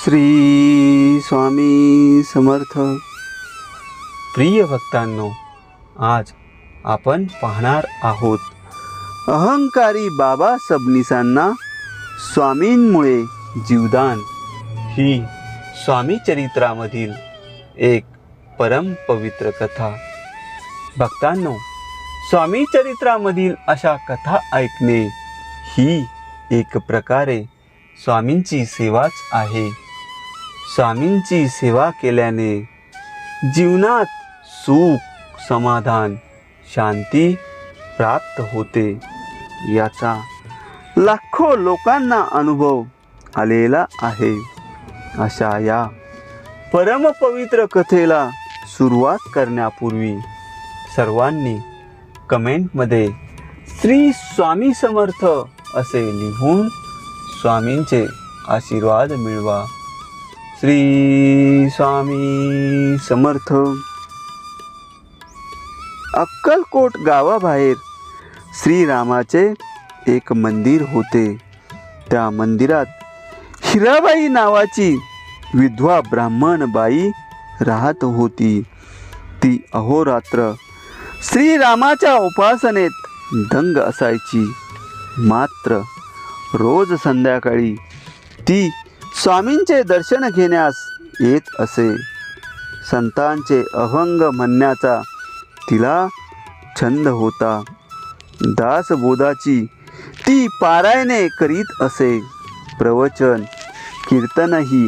श्री स्वामी समर्थ. प्रिय भक्तांनो, आज आपण पाहणार आहोत अहंकारी बाबा सबनीसांना स्वामींमुळे जीवदान ही स्वामी चरित्रामधील एक परम पवित्र कथा. भक्तांनो, स्वामी चरित्रामधील अशा कथा ऐकणे ही एक प्रकारे स्वामींची सेवाच आहे. स्वामींची सेवा केल्याने जीवनात सुख, समाधान, शांती प्राप्त होते. याचा लाखो लोकांना अनुभव आलेला आहे. अशा या परमपवित्र कथेला सुरुवात करण्यापूर्वी सर्वांनी कमेंटमध्ये श्री स्वामी समर्थ असे लिहून स्वामींचे आशीर्वाद मिळवा. श्री स्वामी समर्थ. अक्कलकोट गावाबाहेर श्रीरामाचे एक मंदिर होते. त्या मंदिरात हिराबाई नावाची विधवा ब्राह्मण बाई राहत होती. ती अहोरात्र श्रीरामाच्या उपासनेत दंग असायची. मात्र रोज संध्याकाळी ती स्वामींचे दर्शन घेण्यास येत असे. संतांचे अभंग म्हणण्याचा तिला छंद होता. दासबोधाची ती पारायणे करीत असे. प्रवचन, कीर्तनही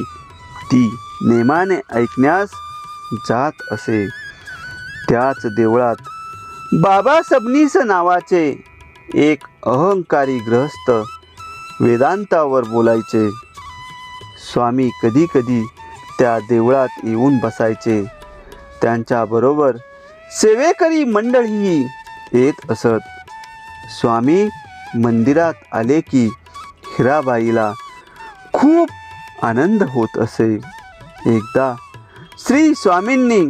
ती नेमाने ऐकण्यास जात असे. त्याच देवळात बाबा सबनीस नावाचे एक अहंकारी गृहस्थ वेदांतावर बोलायचे. स्वामी कधी कधी त्या देवळात येऊन बसायचे. त्यांच्याबरोबर सेवेकरी मंडळीही येत असत. स्वामी मंदिरात आले की हिराबाईला खूप आनंद होत असे. एकदा श्री स्वामींनी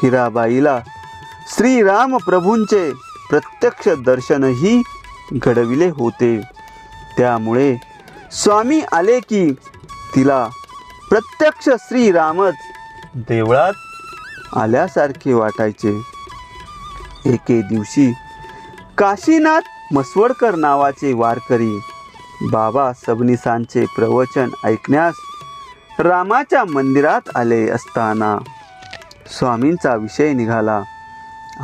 हिराबाईला श्रीराम प्रभूंचे प्रत्यक्ष दर्शनही घडविले होते. त्यामुळे स्वामी आले की तिला प्रत्यक्ष श्रीरामच देवळात आल्यासारखे वाटायचे. एके दिवशी काशीनाथ मसवडकर नावाचे वारकरी बाबा सबनीसांचे प्रवचन ऐकण्यास रामाच्या मंदिरात आले असताना स्वामींचा विषय निघाला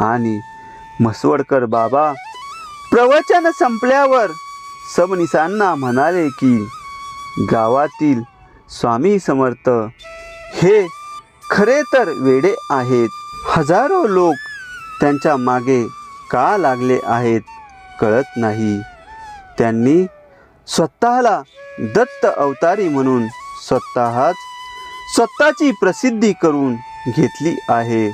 आणि मसवडकर बाबा प्रवचन संपल्यावर सबनीसांना म्हणाले की गावातील स्वामी समर्थ हे खरे तर वेडे आहेत. हजारो लोक त्यांच्या मागे का लागले आहेत कळत नाही. त्यांनी स्वतःला दत्त अवतारी म्हणून स्वतःची प्रसिद्धी करून घेतली आहे.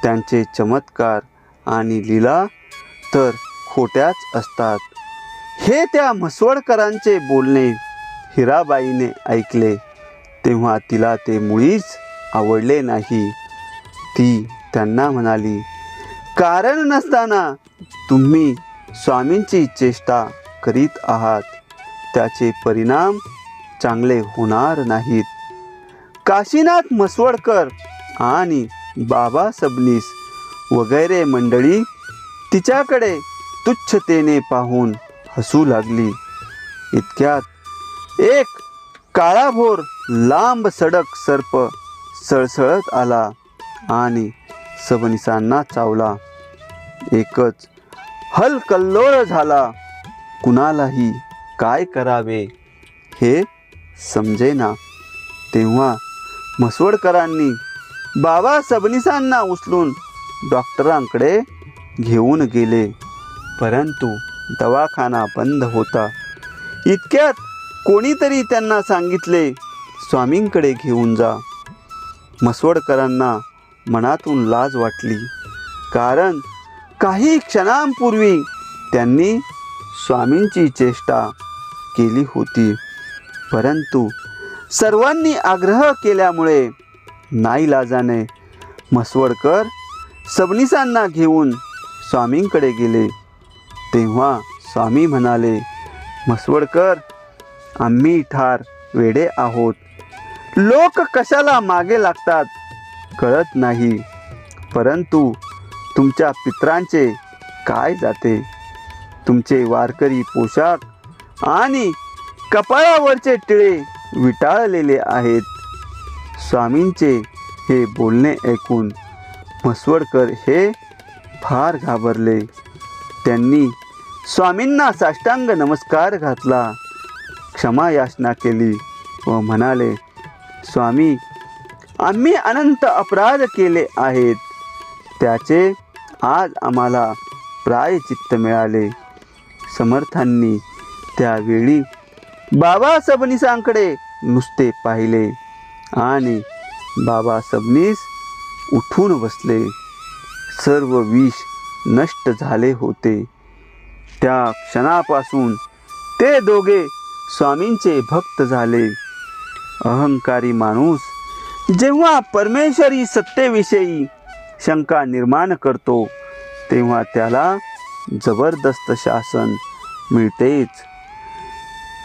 त्यांचे चमत्कार आणि लीला तर खोट्याच असतात. हे त्या म्हसवडकरांचे बोलणे हिराबाईने ऐकले तेव्हा तिला ते मुळीच आवडले नाही. ती त्यांना म्हणाली, कारण नसताना तुम्ही स्वामींची चेष्टा करीत आहात. त्याचे परिणाम चांगले होणार नाहीत. काशीनाथ मसवडकर आणि बाबा सबनीस वगैरे मंडळी तिच्याकडे तुच्छतेने पाहून हसू लागली. इतक्यात एक काळाभोर लांब सडक सर्प सळसळत आला आणि सबनीसांना चावला. एकच हलकल्लोळ झाला. कुणालाही काय करावे हे समजेना. तेव्हा म्हसवडकरांनी बाबा सबनीसांना उचलून डॉक्टरांकडे घेऊन गेले. परंतु दवाखाना बंद होता. इतक्यात कोणीतरी त्यांना सांगितले, स्वामींकडे घेऊन जा. म्हसवडकरांना मनातून लाज वाटली. कारण काही क्षणांपूर्वी त्यांनी स्वामींची चेष्टा केली होती. परंतु सर्वांनी आग्रह केल्यामुळे नाईलाजाने म्हसवडकर सबनीसांना घेऊन स्वामींकडे गेले. तेव्हा स्वामी म्हणाले, म्हसवडकर, आम्ही ठार वेडे आहोत. लोक कशाला मागे लागतात कळत नाही, परंतु तुमच्या पितरांचे काय जाते? तुमचे वारकरी पोशाख आणि कपाळावरचे टिळे विटाळलेले आहेत. स्वामींचे हे बोलणे ऐकून म्हसवडकर हे फार घाबरले. त्यांनी स्वामींना साष्टांग नमस्कार घातला, क्षमा याचना केली व म्हणाले, स्वामी, आम्ही अनंत अपराध केले आहेत, त्याचे आज आम्हाला प्रायचित्त मिळाले. समर्थांनी त्यावेळी बाबा सबनीसांकडे नुसते पाहिले आणि बाबा सबनीस उठून बसले. सर्व विष नष्ट झाले होते. त्या क्षणापासून ते दोघे स्वामींचे भक्त झाले. अहंकारी माणूस जेव्हा परमेश्वरी सत्तेविषयी शंका निर्माण करतो तेव्हा त्याला जबरदस्त शासन मिळतेच.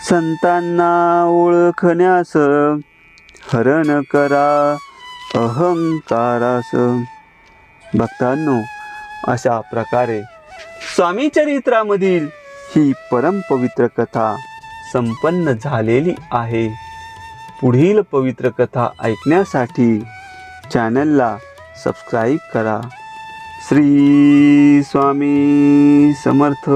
संतांना ओळखण्यास हरण करा अहंकारास. भक्तांनो, अशा प्रकारे स्वामी चरित्रामधील ही परमपवित्र कथा संपन्न झालेली आहे. पुढील पवित्र कथा ऐकण्यासाठी चॅनलला सबस्क्राईब करा. श्री स्वामी समर्थ.